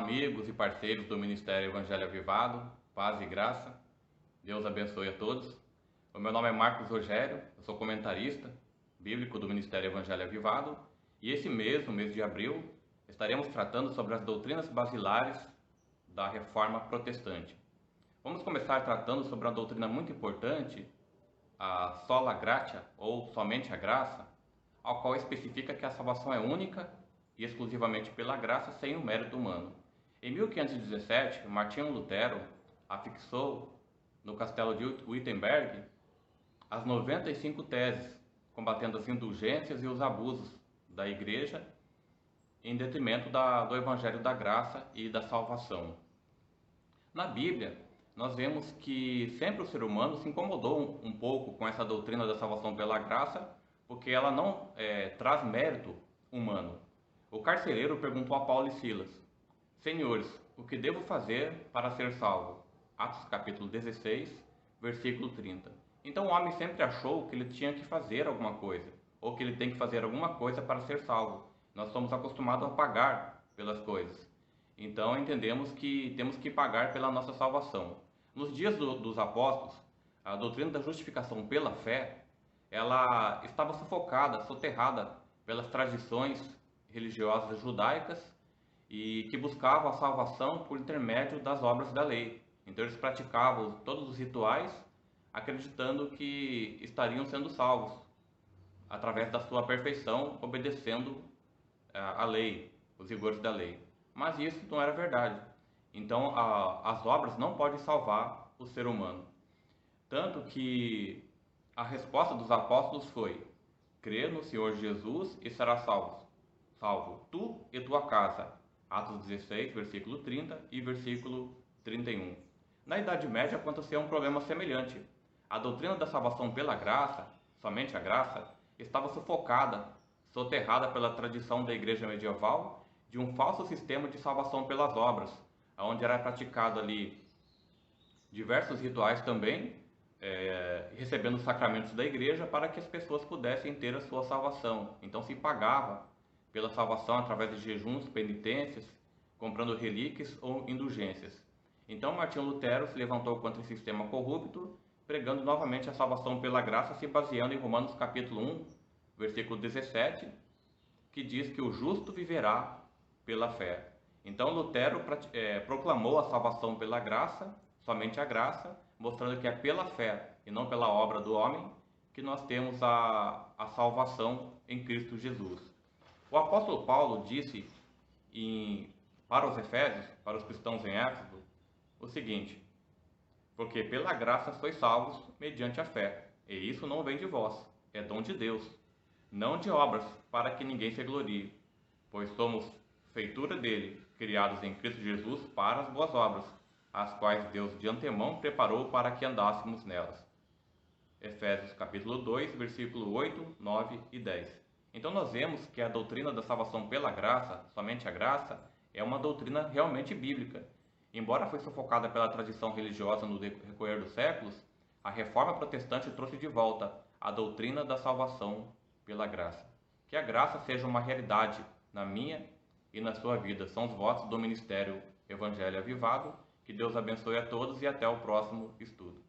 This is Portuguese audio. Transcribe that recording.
amigos e parceiros do Ministério Evangelho Avivado, paz e graça. Deus abençoe a todos. O meu nome é Marcos Rogério, eu sou comentarista bíblico do Ministério Evangelho Avivado e esse mês, no mês de abril, estaremos tratando sobre as doutrinas basilares da Reforma Protestante. Vamos começar tratando sobre uma doutrina muito importante, a sola gratia, ou somente a graça, ao qual especifica que a salvação é única e exclusivamente pela graça, sem o mérito humano. Em 1517, Martinho Lutero afixou no castelo de Wittenberg as 95 teses, combatendo as indulgências e os abusos da igreja em detrimento do evangelho da graça e da salvação. Na Bíblia, nós vemos que sempre o ser humano se incomodou um pouco com essa doutrina da salvação pela graça, porque ela não traz mérito humano. O carcereiro perguntou a Paulo e Silas: Senhores, o que devo fazer para ser salvo? Atos capítulo 16, versículo 30. Então o homem sempre achou que ele tinha que fazer alguma coisa, ou que ele tem que fazer alguma coisa para ser salvo. Nós somos acostumados a pagar pelas coisas. Então entendemos que temos que pagar pela nossa salvação. Nos dias dos apóstolos, a doutrina da justificação pela fé, ela estava sufocada, soterrada pelas tradições religiosas judaicas e que buscavam a salvação por intermédio das obras da lei. Então eles praticavam todos os rituais acreditando que estariam sendo salvos através da sua perfeição, obedecendo a lei, os rigores da lei. Mas isso não era verdade. Então as obras não podem salvar o ser humano. Tanto que a resposta dos apóstolos foi: crê no Senhor Jesus e serás salvo tu e tua casa. Atos 16, versículo 30 e versículo 31. Na Idade Média aconteceu um problema semelhante. A doutrina da salvação pela graça, somente a graça, estava sufocada, soterrada pela tradição da igreja medieval de um falso sistema de salvação pelas obras, onde era praticado ali diversos rituais também, recebendo os sacramentos da igreja para que as pessoas pudessem ter a sua salvação. Então se pagava pela salvação através de jejuns, penitências, comprando relíquias ou indulgências. Então Martinho Lutero se levantou contra esse sistema corrupto, pregando novamente a salvação pela graça, se baseando em Romanos capítulo 1, versículo 17, que diz que o justo viverá pela fé. Então Lutero proclamou a salvação pela graça, somente a graça, mostrando que é pela fé e não pela obra do homem que nós temos a salvação em Cristo Jesus. O apóstolo Paulo disse para os Efésios, para os cristãos em Éfeso, o seguinte: porque pela graça sois salvos mediante a fé, e isso não vem de vós, é dom de Deus, não de obras, para que ninguém se glorie, pois somos feitura dele, criados em Cristo Jesus para as boas obras, as quais Deus de antemão preparou para que andássemos nelas. Efésios capítulo 2, versículo 8, 9 e 10. Então nós vemos que a doutrina da salvação pela graça, somente a graça, é uma doutrina realmente bíblica. Embora foi sufocada pela tradição religiosa no decorrer dos séculos, a Reforma Protestante trouxe de volta a doutrina da salvação pela graça. Que a graça seja uma realidade na minha e na sua vida. São os votos do Ministério Evangelho Avivado. Que Deus abençoe a todos e até o próximo estudo.